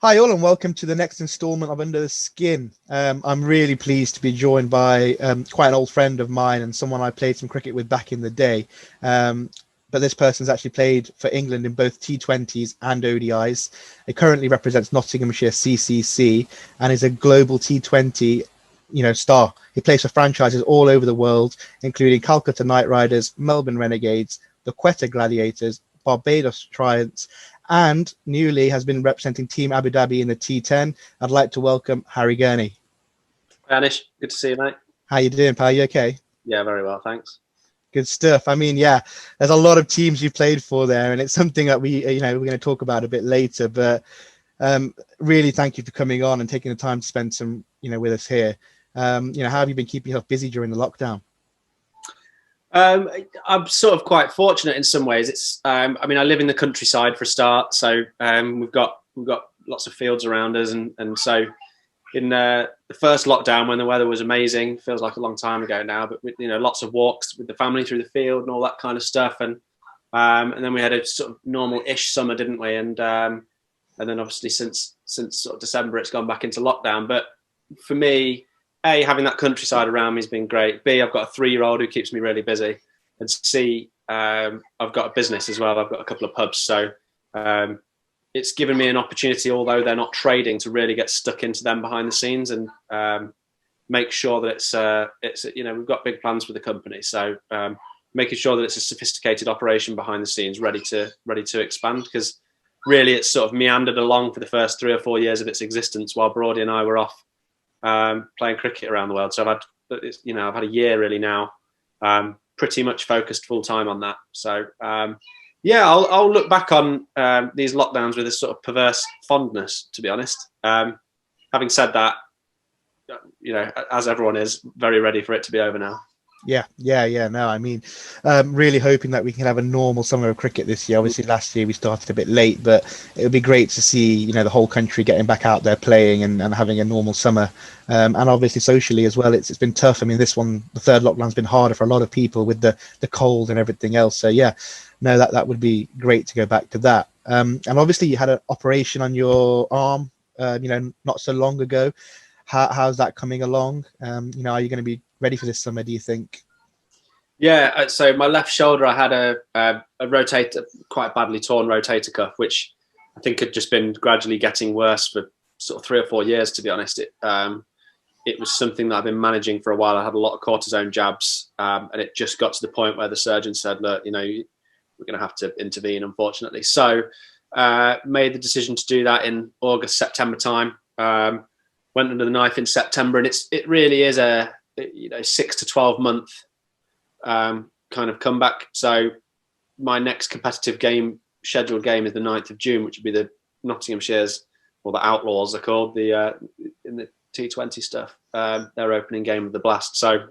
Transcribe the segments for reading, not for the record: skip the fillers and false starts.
Hi, all, and welcome to the next installment of Under the Skin. I'm really pleased to be joined by quite an old friend of mine and someone I played some cricket with back in the day. But this person's actually played for England in both T20s and ODIs. He currently represents Nottinghamshire CCC and is a global T20, star. He plays for franchises all over the world, including Calcutta Knight Riders, Melbourne Renegades, the Quetta Gladiators, Barbados Triumphs, and newly has been representing Team Abu Dhabi in the T10. I'd like to welcome Harry Gurney. Hi, Anish. Good to see you, mate. How you doing, pal? You okay? Yeah, very well, thanks. Good stuff. I mean, yeah, there's a lot of teams you played for there, and it's something that we're going to talk about a bit later. But really, thank you for coming on and taking the time to spend some, with us here. How have you been keeping yourself busy during the lockdown? I'm sort of quite fortunate in some ways. It's, I live in the countryside for a start, so we've got lots of fields around us, and so in the first lockdown when the weather was amazing, feels like a long time ago now, but with, lots of walks with the family through the field and all that kind of stuff, and then we had a sort of normal-ish summer, didn't we? And then obviously since sort of December, it's gone back into lockdown. But for me, A, having that countryside around me has been great. B, I've got a 3-year-old who keeps me really busy. And C, I've got a business as well. I've got a couple of pubs. So it's given me an opportunity, although they're not trading, to really get stuck into them behind the scenes and make sure that we've got big plans for the company. So making sure that it's a sophisticated operation behind the scenes, ready to expand, because really it's sort of meandered along for the first 3 or 4 years of its existence while Brody and I were off playing cricket around the world. So I've had a year really now, pretty much focused full time on that. So I'll look back on these lockdowns with a sort of perverse fondness, to be honest. Having said that, as everyone is, very ready for it to be over now. Yeah. No, I mean, really hoping that we can have a normal summer of cricket this year. Obviously, last year we started a bit late, but it would be great to see, the whole country getting back out there playing and having a normal summer. And obviously socially as well, it's been tough. I mean, the third lockdown's been harder for a lot of people with the cold and everything else. So yeah, no, that would be great to go back to that. And obviously you had an operation on your arm, not so long ago. How's that coming along? Are you going to be ready for this summer, do you think? Yeah, so my left shoulder, I had a rotator, quite badly torn rotator cuff, which I think had just been gradually getting worse for sort of 3 or 4 years, to be honest. It was something that I've been managing for a while. I had a lot of cortisone jabs, and it just got to the point where the surgeon said, look, we're going to have to intervene, unfortunately. So made the decision to do that in August, September time. Went under the knife in September, and it really is a 6 to 12 month kind of comeback. So my next competitive scheduled game is the 9th of June, which would be the Nottinghamshire's, or the Outlaws are called, in the T20 stuff, their opening game of the Blast. So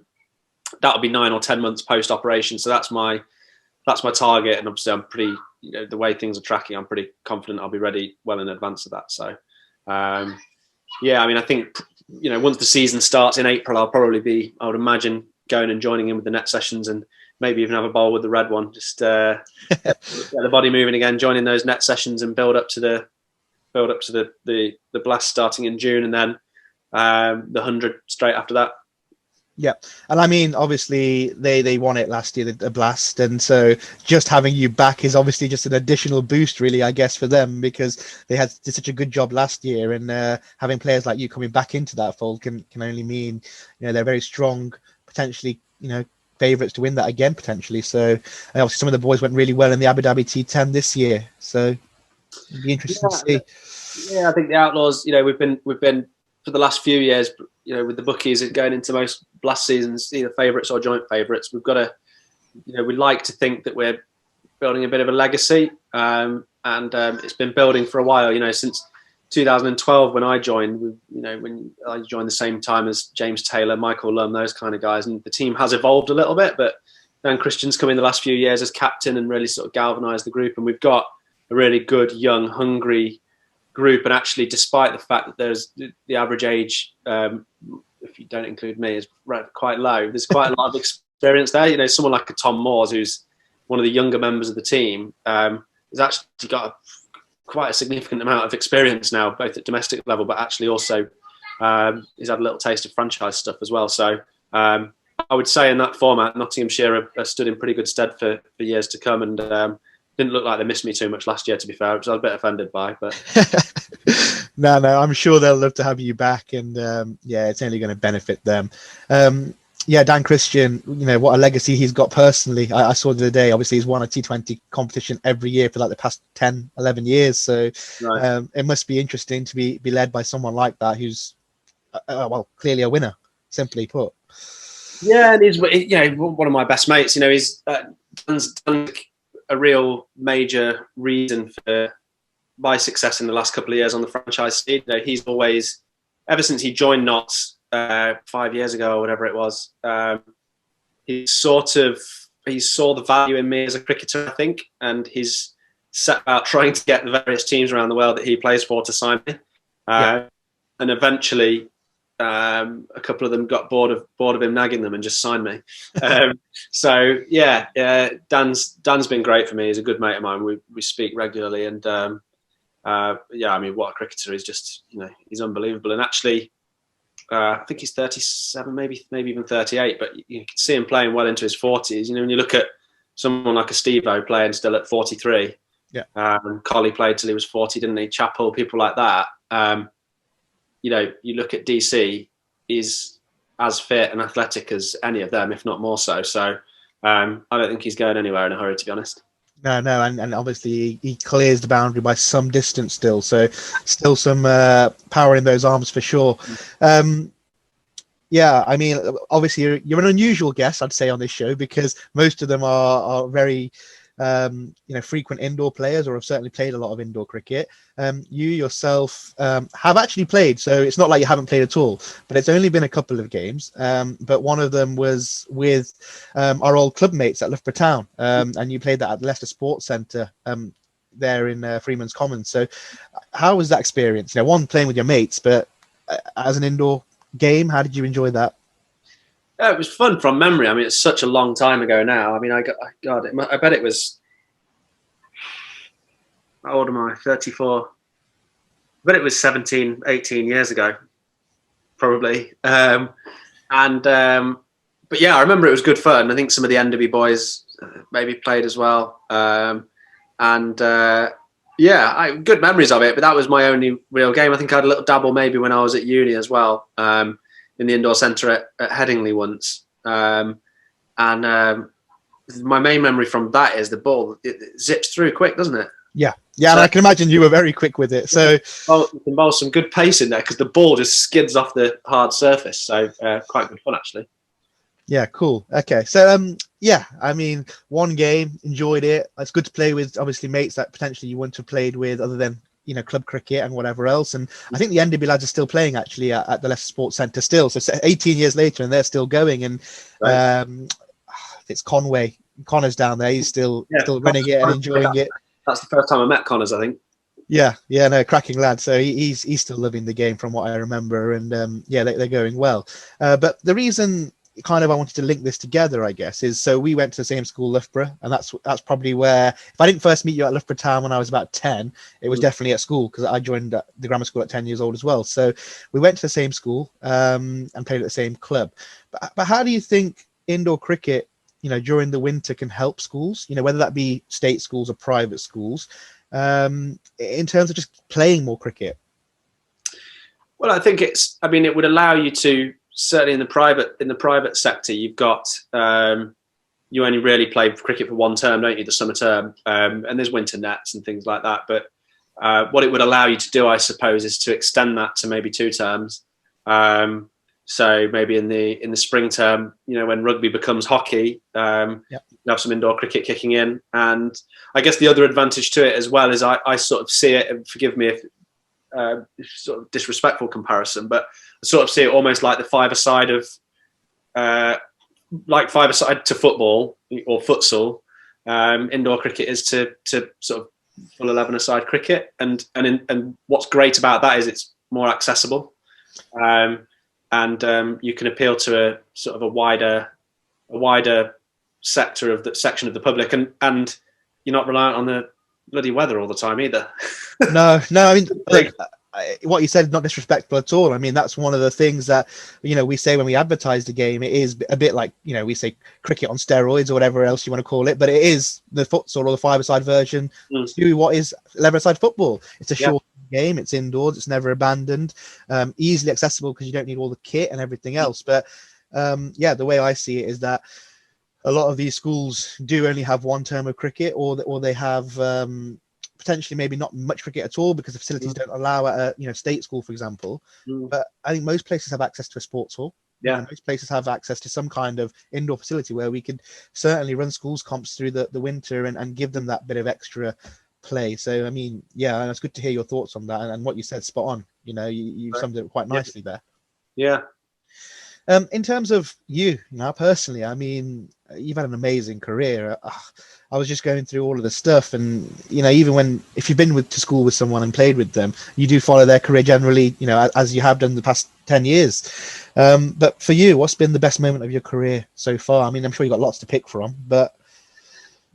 that'll be 9 or 10 months post operation. So that's my target, and obviously I'm pretty, the way things are tracking, I'm pretty confident I'll be ready well in advance of that. So I think once the season starts in April, I'll probably be, I would imagine, going and joining in with the net sessions, and maybe even have a bowl with the red one, just get the body moving again, joining those net sessions and build up to the Blast starting in June, and then the 100 straight after that. Yeah, and I mean, obviously they won it last year, the Blast, and so just having you back is obviously just an additional boost, really, I guess, for them, because they did such a good job last year, and having players like you coming back into that fold can only mean, they're very strong, potentially, favourites to win that again, potentially. So, and obviously some of the boys went really well in the Abu Dhabi T10 this year, so it'd be interesting to see. Yeah, I think the Outlaws, we've been for the last few years, with the bookies going into most Blast seasons, either favourites or joint favourites. We've got to, we like to think that we're building a bit of a legacy, and it's been building for a while. Since 2012 when I joined, when I joined the same time as James Taylor, Michael Lum, those kind of guys, and the team has evolved a little bit. But Dan Christian's come in the last few years as captain and really sort of galvanised the group, and we've got a really good, young, hungry group. And actually, despite the fact that there's the average age, if you don't include me, is quite low, there's quite a lot of experience there. Someone like a Tom Moores, who's one of the younger members of the team, has actually got quite a significant amount of experience now, both at domestic level, but actually also he's had a little taste of franchise stuff as well. So I would say in that format, Nottinghamshire are stood in pretty good stead for years to come, and didn't look like they missed me too much last year, to be fair, which I was a bit offended by. But no, I'm sure they'll love to have you back, and yeah, it's only going to benefit them. Yeah, Dan Christian, what a legacy he's got personally. I saw the other day, obviously he's won a T20 competition every year for like the past 10, 11 years. So right. It must be interesting to be led by someone like that, who's, well, clearly a winner, simply put. Yeah, and he's one of my best mates. He's done a real major reason for my success in the last couple of years on the franchise scene. He's always, ever since he joined Notts 5 years ago or whatever it was, he saw the value in me as a cricketer, I think, and he's set about trying to get the various teams around the world that he plays for to sign me. And eventually, a couple of them got bored of him nagging them and just signed me. So yeah, Dan's been great for me. He's a good mate of mine. We speak regularly, and yeah, I mean, what a cricketer! He's just, he's unbelievable. And actually, I think he's 37, maybe even 38. But you can see him playing well into his 40s. When you look at someone like a Steve-O playing still at 43. Yeah. Collie played till he was 40, didn't he? Chappell, people like that. You look at DC, he's as fit and athletic as any of them, if not more so. So I don't think he's going anywhere in a hurry, to be honest. No, and obviously he clears the boundary by some distance still. So still some power in those arms for sure. Yeah, I mean, obviously you're an unusual guest, I'd say, on this show, because most of them are very frequent indoor players, or have certainly played a lot of indoor cricket. You yourself have actually played, so it's not like you haven't played at all, but it's only been a couple of games. But one of them was with our old club mates at Loughborough Town, and you played that at the Leicester Sports Centre there in Freeman's Commons. So how was that experience? One, playing with your mates, but as an indoor game, how did you enjoy that? Yeah, it was fun from memory. I mean, it's such a long time ago now. I mean, I bet it was, how old am I? 34. I bet it was 17, 18 years ago, probably. But yeah, I remember it was good fun. I think some of the Enderby boys maybe played as well. Yeah, good memories of it, but that was my only real game. I think I had a little dabble maybe when I was at uni as well. In the indoor centre at Headingley once. My main memory from that is the ball, it zips through quick, doesn't it? Yeah, so, and I can imagine you were very quick with it. So it involves some good pace in there, because the ball just skids off the hard surface. So quite good fun, actually. Yeah, cool. Okay, so yeah, I mean, one game, enjoyed it. It's good to play with, obviously, mates that potentially you wouldn't have played with other than club cricket and whatever else. And I think the Enderby lads are still playing actually at the Leicester Sports Centre still. So 18 years later, and they're still going. And right. It's Connor's down there. He's still running it and enjoying it. That's the first time I met Connors, I think. Yeah, no, cracking lad. So he's still loving the game from what I remember. And yeah, they're going well. But the reason kind of I wanted to link this together, I guess, is so we went to the same school, Loughborough, and that's probably where, if I didn't first meet you at Loughborough Town when I was about 10, it was definitely at school, because I joined the grammar school at 10 years old as well. So we went to the same school and played at the same club. But how do you think indoor cricket, during the winter can help schools, whether that be state schools or private schools, in terms of just playing more cricket? Well, I think it would allow you to, certainly in the private sector, you've got you only really play cricket for one term, don't you? The summer term, and there's winter nets and things like that. But what it would allow you to do, I suppose, is to extend that to maybe 2 terms. So maybe in the spring term, when rugby becomes hockey, you have some indoor cricket kicking in. And I guess the other advantage to it as well is I sort of see it, and forgive me if sort of disrespectful comparison, but I sort of see it almost like the five-a-side of to football or futsal. Indoor cricket is to sort of full 11-a-side cricket, and what's great about that is it's more accessible, and you can appeal to a sort of a wider section of the public, and you're not reliant on bloody weather all the time either. No, no. I mean, look, what you said, not disrespectful at all. I mean, that's one of the things that, we say when we advertise the game. It is a bit like, we say cricket on steroids or whatever else you want to call it, but it is the futsal or the five-a-side version to what is 11-a-side football. It's a short game. It's indoors. It's never abandoned. Easily accessible because you don't need all the kit and everything else. But the way I see it is that a lot of these schools do only have one term of cricket, or they have potentially maybe not much cricket at all because the facilities don't allow at a state school, for example. But I think most places have access to a sports hall. Most places have access to some kind of indoor facility where we could certainly run schools comps through the winter and give them that bit of extra play. So I mean, and it's good to hear your thoughts on that, and what you said, spot on. You summed it quite nicely there. In terms of you now personally, I mean, you've had an amazing career. I was just going through all of the stuff, and even if you've been to school with someone and played with them, you do follow their career generally, as you have done the past 10 years. But for you, what's been the best moment of your career so far? I mean, I'm sure you've got lots to pick from, but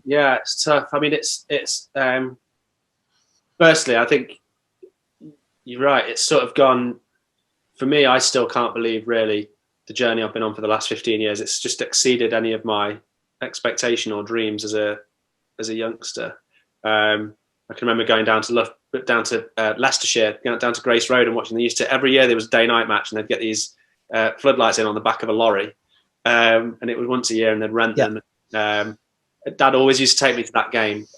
it's tough. I mean, it's firstly, I think you're right. It's sort of gone for me. I still can't believe really the journey I've been on for the last 15 years. It's just exceeded any of my expectation or dreams as a youngster. I can remember going down to Leicestershire, down to Grace Road, and watching. They used to, every year there was a day-night match, and they'd get these floodlights in on the back of a lorry, and it was once a year, and they'd rent them. Dad always used to take me to that game,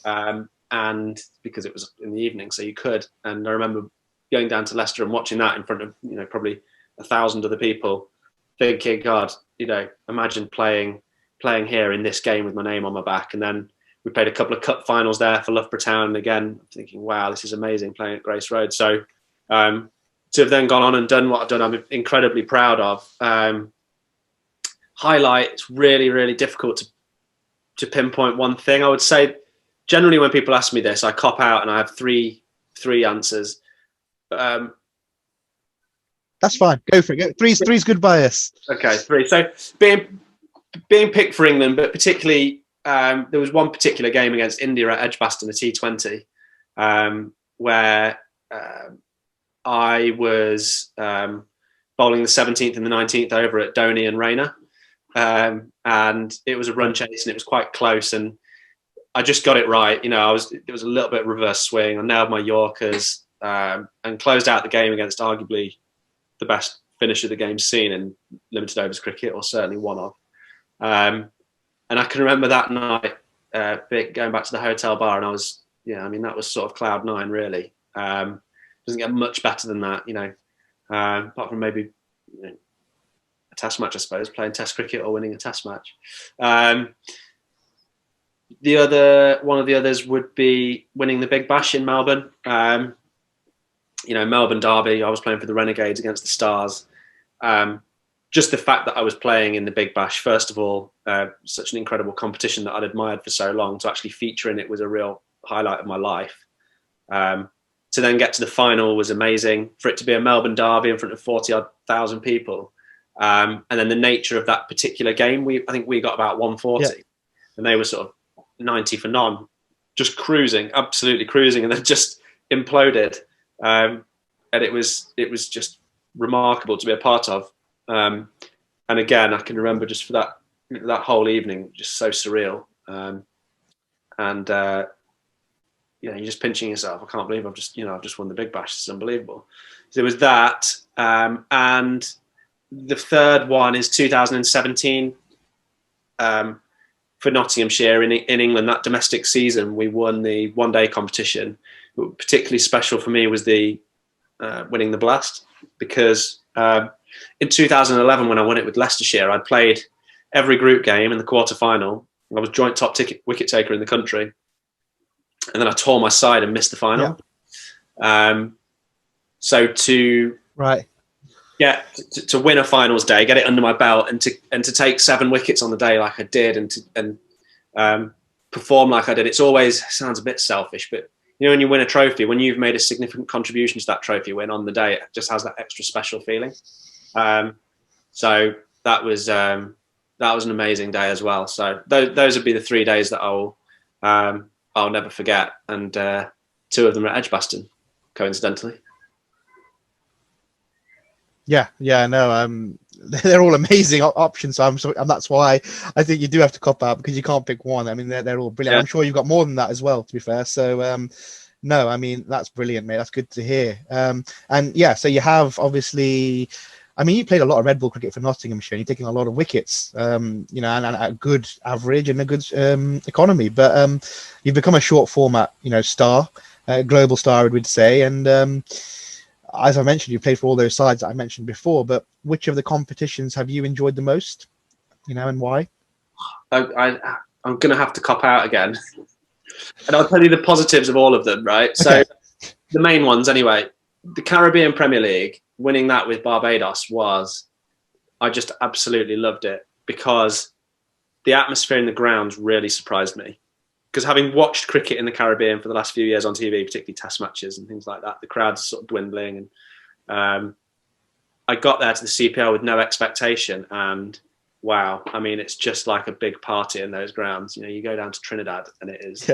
and because it was in the evening, so you could. And I remember going down to Leicester and watching that in front of probably 1,000 other people, thinking, God, imagine playing here in this game with my name on my back. And then we played a couple of cup finals there for Loughborough Town. And again, thinking, wow, this is amazing playing at Grace Road. So to have then gone on and done what I've done, I'm incredibly proud of. Highlight, it's really, really difficult to pinpoint one thing. I would say generally when people ask me this, I cop out and I have three answers. That's fine. Go for it. Three's good bias. Okay, three. So being picked for England, but particularly there was one particular game against India at Edgbaston, the T20, where I was bowling the 17th and the 19th over at Gurney and Rayner, and it was a run chase and it was quite close, and I just got it right. It was a little bit reverse swing. I nailed my Yorkers and closed out the game against arguably the best finisher the game's seen in limited overs cricket, or certainly one of. And I can remember that night going back to the hotel bar, and I was, that was sort of cloud nine, really. Doesn't get much better than that, apart from maybe a test match, I suppose, playing test cricket or winning a test match. One of the others would be winning the Big Bash in Melbourne. Melbourne Derby, I was playing for the Renegades against the Stars. Just the fact that I was playing in the Big Bash, first of all, such an incredible competition that I'd admired for so long, to actually feature in it was a real highlight of my life. To then get to the final was amazing. For it to be a Melbourne Derby in front of 40,000 people. And then the nature of that particular game, I think we got about 140, and they were sort of 90 for none, just cruising, absolutely cruising, and then just imploded. And it was just remarkable to be a part of. And again, I can remember just for that whole evening, just so surreal. You're just pinching yourself. I can't believe I've just won the Big Bash. It's unbelievable. So it was that. And the third one is 2017 for Nottinghamshire in England. That domestic season, we won the one-day competition. Particularly special for me was the winning the Blast, because in 2011, when I won it with Leicestershire, I'd played every group game in the quarter-final. I was joint top wicket taker in the country, and then I tore my side and missed the final. So to get to win a finals day, get it under my belt, and to take 7 wickets on the day like I did, and perform like I did, sounds a bit selfish, but when you win a trophy, when you've made a significant contribution to that trophy win on the day, it just has that extra special feeling. So that was an amazing day as well. So those would be the 3 days that I'll I'll never forget. And 2 of them are at Edgbaston, coincidentally. Yeah, no, they're all amazing options. And that's why I think you do have to cop out, because you can't pick one. I mean, they're all brilliant. Yeah. I'm sure you've got more than that as well, to be fair. So, no, I mean, that's brilliant, mate. That's good to hear. And yeah, so you have obviously, I mean, you played a lot of red ball cricket for Nottinghamshire. You're taking a lot of wickets, and a good average and a good economy. But you've become a short format, star, global star, I would say. And as I mentioned, you played for all those sides that I mentioned before. But which of the competitions have you enjoyed the most? And why? I'm going to have to cop out again. And I'll tell you the positives of all of them, right? So the main ones, anyway, the Caribbean Premier League, winning that with Barbados I just absolutely loved it, because the atmosphere in the grounds really surprised me. Because having watched cricket in the Caribbean for the last few years on TV, particularly test matches and things like that, the crowds are sort of dwindling. And I got there to the CPL with no expectation. And wow, I mean, it's just like a big party in those grounds. You go down to Trinidad and it is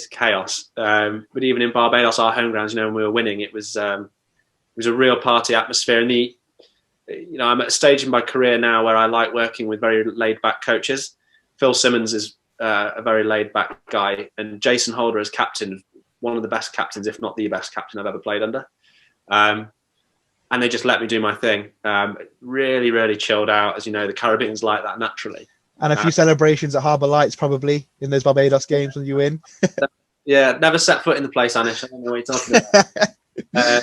chaos. But even in Barbados, our home grounds, when we were winning, it was a real party atmosphere. And I'm at a stage in my career now where I like working with very laid back coaches. Phil Simmons is a very laid-back guy, and Jason Holder as captain, one of the best captains, if not the best captain I've ever played under. And they just let me do my thing. Really, really chilled out. As you know, the Caribbean's like that naturally. And a few celebrations at Harbour Lights, probably, in those Barbados games when you win. Yeah, never set foot in the place, Anish. I don't know what you're talking about.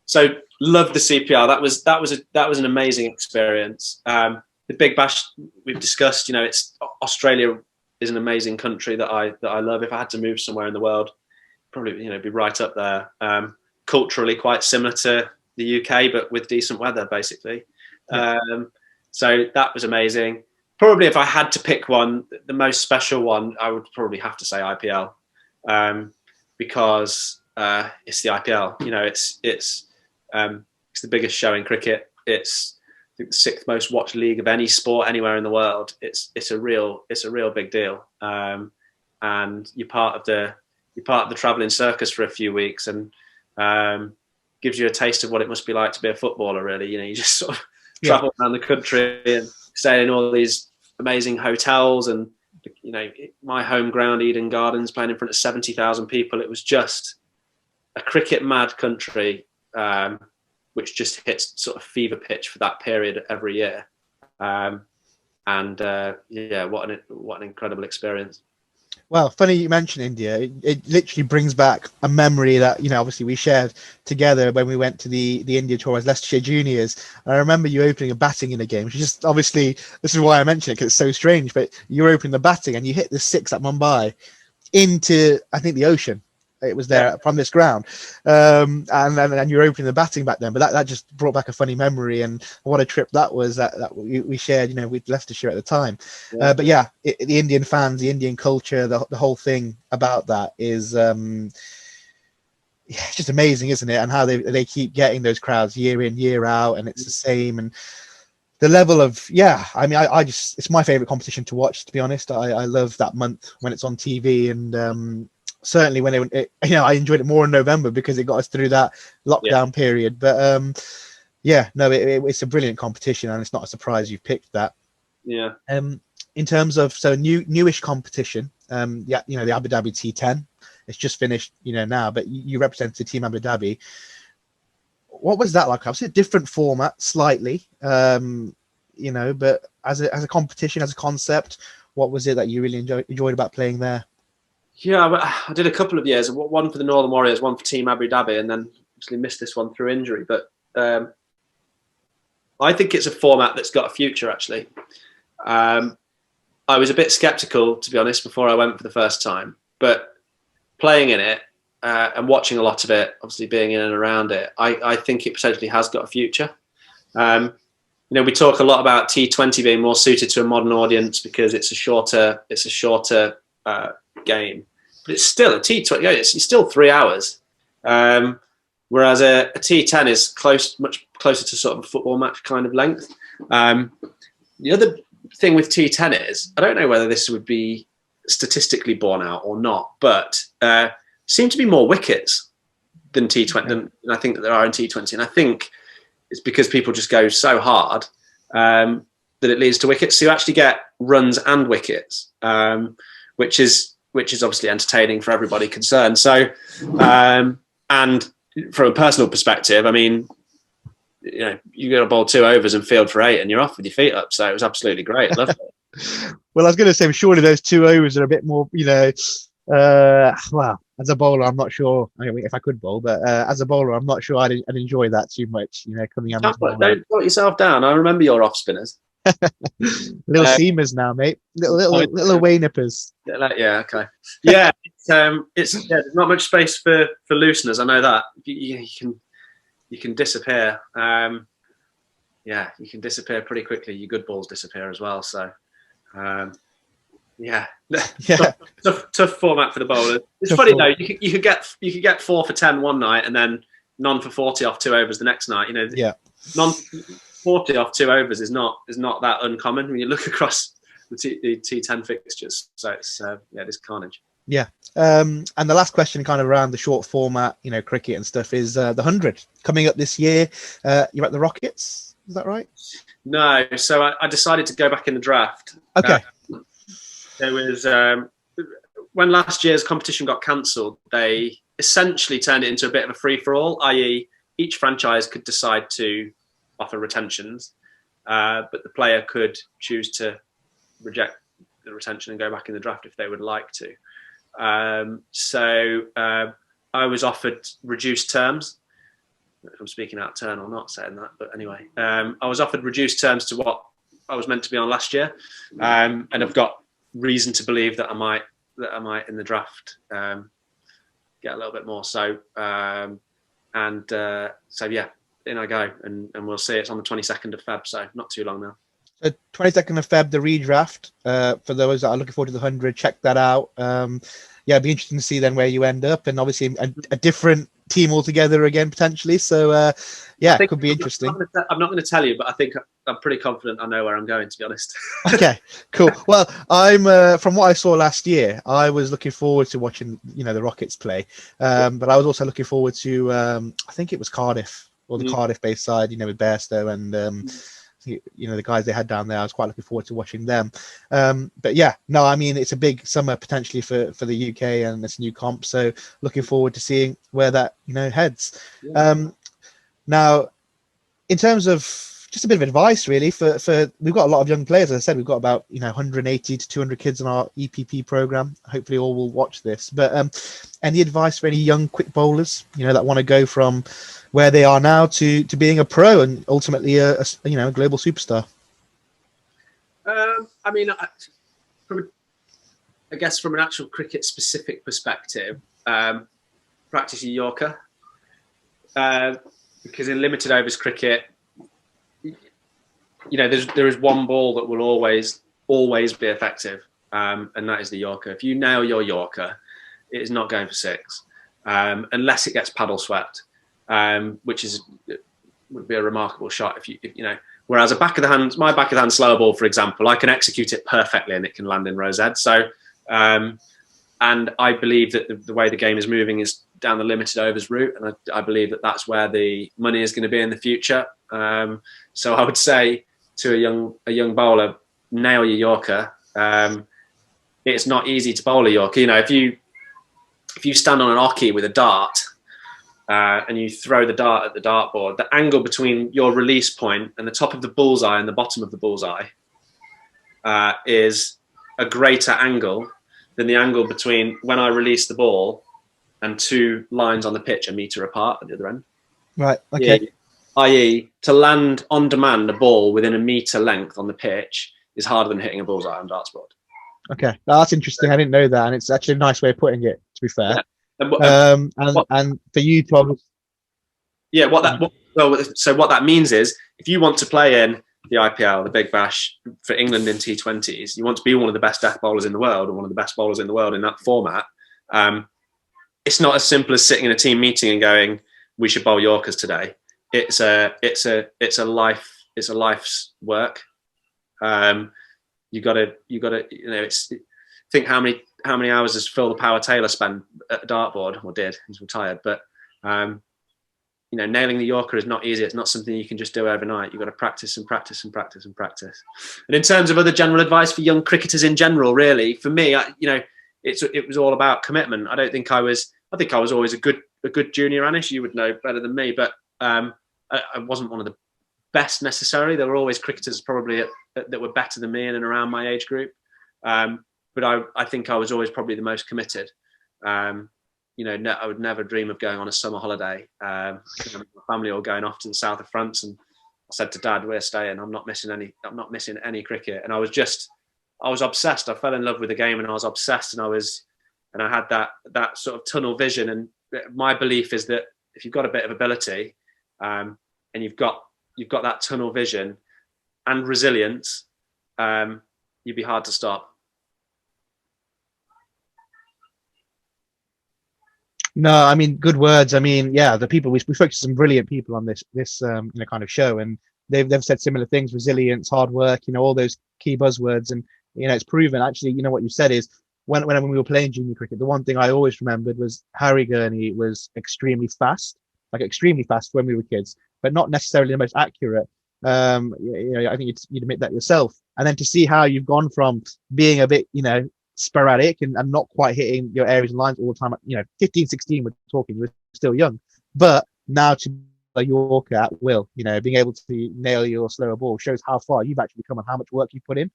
So loved the CPL. That was an amazing experience. The Big Bash we've discussed. It's Australia is an amazing country that I love. If I had to move somewhere in the world, probably be right up there. Culturally quite similar to the UK, but with decent weather, basically. Yeah. So that was amazing. Probably if I had to pick one, the most special one, I would probably have to say IPL, because it's the IPL. It's the biggest show in cricket. It's I think the 6th most watched league of any sport anywhere in the world. It's a real big deal. And you're part of the travelling circus for a few weeks, and gives you a taste of what it must be like to be a footballer. Really, you just sort of travel around the country and stay in all these amazing hotels. And my home ground, Eden Gardens, playing in front of 70,000 people. It was just a cricket mad country. Which just hits sort of fever pitch for that period every year. What an incredible experience. Well, funny you mention India. It literally brings back a memory that, obviously we shared together when we went to the India tour as Leicestershire Juniors. And I remember you opening a batting in a game. Just obviously, this is why I mention it, because it's so strange, but you're opening the batting and you hit the 6 at Mumbai into, I think, the ocean. It was there from this ground, and you were opening the batting back then. But that just brought back a funny memory, and what a trip that was that we shared, with Leicestershire at the time. Yeah. But yeah, the Indian fans, the Indian culture, the whole thing about that is it's just amazing, isn't it? And how they keep getting those crowds year in, year out, and it's the same. And the level of I just, it's my favorite competition to watch, to be honest. I love that month when it's on TV, and certainly when I enjoyed it more in November because it got us through that lockdown period. But it's a brilliant competition, and it's not a surprise you've picked that. Yeah. In terms of newish competition, the Abu Dhabi T10, it's just finished, now, but you represented Team Abu Dhabi. What was that like? Obviously a different format slightly, but as a competition, as a concept, what was it that you really enjoyed about playing there? Yeah, I did a couple of years, one for the Northern Warriors, one for Team Abu Dhabi, and then obviously missed this one through injury. But I think it's a format that's got a future, actually. I was a bit sceptical, to be honest, before I went for the first time. But playing in it and watching a lot of it, obviously being in and around it, I think it potentially has got a future. We talk a lot about T20 being more suited to a modern audience because it's a shorter game, but it's still a T20. It's still 3 hours, whereas a T10 is much closer to sort of a football match kind of length. The other thing with T10 is, I don't know whether this would be statistically borne out or not, but seem to be more wickets than T20 than I think that there are in T20, and I think it's because people just go so hard that it leads to wickets. So you actually get runs and wickets, which is obviously entertaining for everybody concerned. So, and from a personal perspective, I mean, you know, you got to bowl 2 overs and field for 8, and you're off with your feet up. So it was absolutely great. Loved it. Well, I was going to say, surely those 2 overs are a bit more, you know. Well, as a bowler, I'm not sure. I mean, if I could bowl, but as a bowler, I'm not sure I'd enjoy that too much. You know, coming out. Don't put yourself down. I remember your off spinners. Little seamers now, mate. Little away nippers. Yeah, okay. Yeah, there's not much space for looseners. I know that. You can disappear. Yeah, you can disappear pretty quickly. Your good balls disappear as well. So, yeah. Tough format for the bowlers. It's funny though. You could get 4 for 10 one night and then none for 40 off 2 overs the next night. You know, none 40 off 2 overs is not that uncommon when you look across the T10 fixtures. So it's this carnage. Yeah. And the last question, kind of around the short format, you know, cricket and stuff, is the 100 coming up this year. You're at the Rockets, is that right? No. So I decided to go back in the draft. Okay. There was when last year's competition got cancelled, they essentially turned it into a bit of a free for all, i.e., each franchise could decide to offer retentions, but the player could choose to reject the retention and go back in the draft if they would like to. So I was offered reduced terms. If I'm speaking out of turn or not saying that, but anyway, I was offered reduced terms to what I was meant to be on last year, and I've got reason to believe that I might in the draft get a little bit more. So yeah, in I go, and we'll see. It's on the 22nd of Feb, so not too long now. So 22nd of Feb, the redraft. For those that are looking forward to the 100, check that out. Yeah, it'd be interesting to see then where you end up, and obviously a different team altogether again potentially. So yeah, it could be interesting. I'm not going to tell you, but I think I'm pretty confident I know where I'm going, to be honest. Okay, cool. Well, I'm from what I saw last year, I was looking forward to watching, you know, the Rockets play, but I was also looking forward to I think it was Cardiff, or the Cardiff-based side, you know, with Bairstow and you know, the guys they had down there. I was quite looking forward to watching them. But yeah, no, I mean, it's a big summer potentially for the UK, and it's a new comp, so looking forward to seeing where that, you know, heads. Now, in terms of just a bit of advice really for we've got a lot of young players. As I said, we've got about, you know, 180 to 200 kids in our EPP program. Hopefully all will watch this, but any advice for any young quick bowlers, you know, that want to go from where they are now to being a pro and ultimately a you know, a global superstar? I mean, I guess from an actual cricket specific perspective, practice your Yorker, because in limited overs cricket, you know, there is one ball that will always be effective, and that is the Yorker. If you nail your Yorker, it is not going for 6, unless it gets paddle swept, which would be a remarkable shot if you know. Whereas my back of the hand slower ball, for example, I can execute it perfectly and it can land in row Z. So, and I believe that the way the game is moving is down the limited overs route, and I believe that that's where the money is going to be in the future. So I would say to a young bowler, nail your Yorker. It's not easy to bowl a Yorker. You know, if you stand on an ocky with a dart, and you throw the dart at the dartboard, the angle between your release point and the top of the bullseye and the bottom of the bullseye is a greater angle than the angle between when I release the ball and 2 lines on the pitch 1 metre apart at the other end. Right, okay. I.e., to land on demand a ball within 1 metre length on the pitch is harder than hitting a bullseye on dartboard. Okay, that's interesting. I didn't know that, and it's actually a nice way of putting it, to be fair. Yeah. And for you to what that means is, if you want to play in the IPL, the Big Bash, for England in T20s, you want to be one of the best death bowlers in the world, or one of the best bowlers in the world in that format. It's not as simple as sitting in a team meeting and going, "We should bowl Yorkers today." It's a life's work. You got to, you know, think how many hours does Phil the Power Taylor spend at the dartboard, or did? He's retired, but you know, nailing the Yorker is not easy. It's not something you can just do overnight. You've got to practice and practice and practice and practice. And in terms of other general advice for young cricketers in general, really, for me, you know, it was all about commitment. I think I was always a good junior Anish. You would know better than me, but I wasn't one of the best necessarily. There were always cricketers probably that were better than me in and around my age group. But I think I was always probably the most committed. You know, I would never dream of going on a summer holiday. My family all going off to the south of France, and I said to Dad, "We're staying. I'm not missing any cricket." And I was obsessed. I fell in love with the game, and I was obsessed. And I had that sort of tunnel vision. And my belief is that if you've got a bit of ability, and you've got that tunnel vision and resilience, you'd be hard to stop. No, I mean, good words. I mean, yeah, the people we spoke to some brilliant people on this you know, kind of show, and they've said similar things: resilience, hard work, you know, all those key buzzwords. And you know, it's proven. Actually, you know, what you said is when we were playing junior cricket, the one thing I always remembered was Harry Gurney was extremely fast when we were kids, but not necessarily the most accurate. You know, I think you'd admit that yourself. And then to see how you've gone from being a bit, you know, sporadic and not quite hitting your areas and lines all the time, you know, 15, 16, we're still young, but now to a Yorker at will, you know, being able to nail your slower ball shows how far you've actually come and how much work you put in.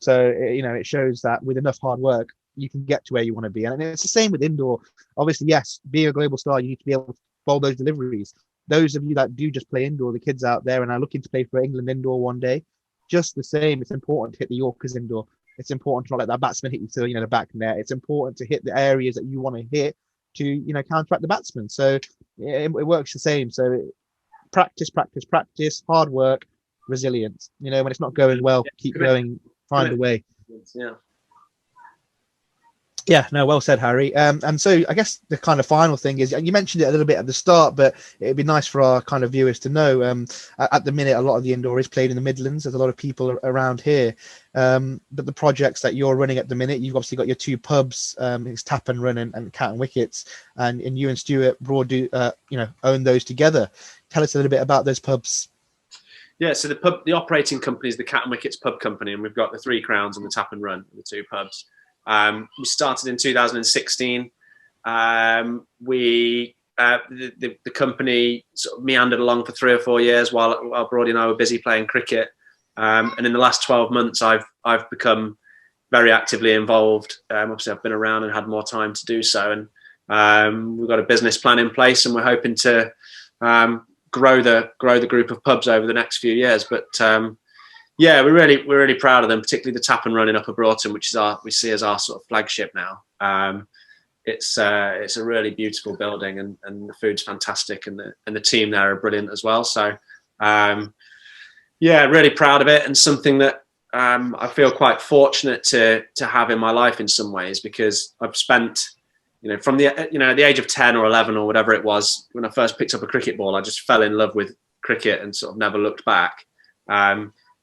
So, you know, it shows that with enough hard work, you can get to where you want to be. And it's the same with indoor. Obviously, yes, being a global star, you need to be able to follow those deliveries. Those of you that do just play indoor, the kids out there and are looking to play for England indoor one day, just the same, it's important to hit the Yorkers indoor. It's important to not let that batsman hit you to, you know, the back net. It's important to hit the areas that you want to hit to, you know, counteract the batsman. So it works the same. So practice, hard work, resilience. You know, when it's not going well, keep going, find a way. Yeah, no, well said, Harry. And so I guess the kind of final thing is, you mentioned it a little bit at the start, but it'd be nice for our kind of viewers to know, at the minute, a lot of the indoor is played in the Midlands. There's a lot of people around here. But the projects that you're running at the minute, you've obviously got your two pubs, it's Tap and Run and Cat and Wickets, and you and Stuart Broad do, you know, own those together. Tell us a little bit about those pubs. Yeah, so the operating company is the Cat and Wickets Pub Company, and we've got the Three Crowns and the Tap and Run, the two pubs. We started in 2016. The company sort of meandered along for 3 or 4 years while Brody and I were busy playing cricket. And in the last 12 months, I've become very actively involved. Obviously, I've been around and had more time to do so. And we've got a business plan in place, and we're hoping to grow the group of pubs over the next few years. But yeah, we're really proud of them, particularly the Tap and Run in Upper Broughton, which is we see as our sort of flagship now. It's a really beautiful building, and the food's fantastic, and the team there are brilliant as well. So yeah, really proud of it, and something that I feel quite fortunate to have in my life in some ways, because I've spent, you know, from the age of 10 or 11 or whatever it was, when I first picked up a cricket ball, I just fell in love with cricket and sort of never looked back.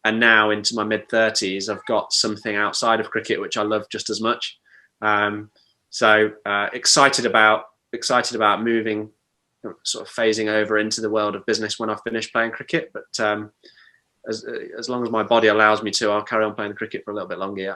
And now into my mid-30s, I've got something outside of cricket which I love just as much. So excited about moving, sort of phasing over into the world of business when I finish playing cricket. But as long as my body allows me to, I'll carry on playing cricket for a little bit longer. Yeah.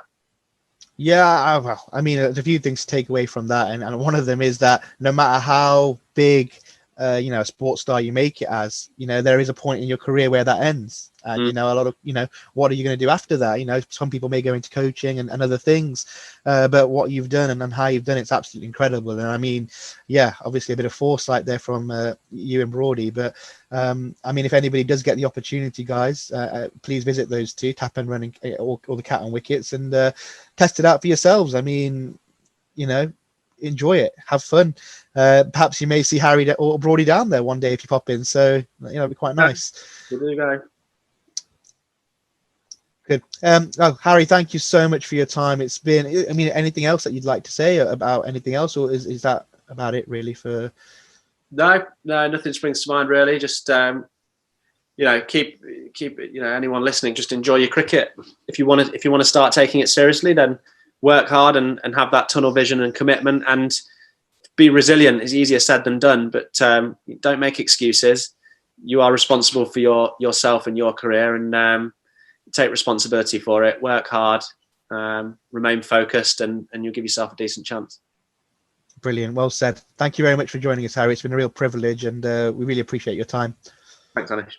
Yeah, well, I mean, there's a few things to take away from that, and one of them is that no matter how big, you know, a sports star you make it as, you know, there is a point in your career where that ends. And, you know, a lot of, you know, what are you going to do after that? You know, some people may go into coaching and other things, but what you've done and how you've done it's absolutely incredible. And I mean, yeah, obviously a bit of foresight there from you and Brody. But I mean, if anybody does get the opportunity, guys, please visit those two, Tap and Run, or the Cat and Wickets, and test it out for yourselves. I mean, you know, enjoy it, have fun. Perhaps you may see Harry or Brody down there one day if you pop in. So, you know, it'd be quite nice. There you go. Good. Harry, thank you so much for your time. It's been, I mean, anything else that you'd like to say about anything else, or is that about it really for? No, nothing springs to mind really. Just, you know, keep, you know, anyone listening, just enjoy your cricket. If you want to start taking it seriously, then work hard and have that tunnel vision and commitment, and be resilient. Is easier said than done, but don't make excuses. You are responsible for yourself and your career, and take responsibility for it. Work hard, remain focused, and you'll give yourself a decent chance. Brilliant. Well said. Thank you very much for joining us, Harry. It's been a real privilege, and we really appreciate your time. Thanks, Anish.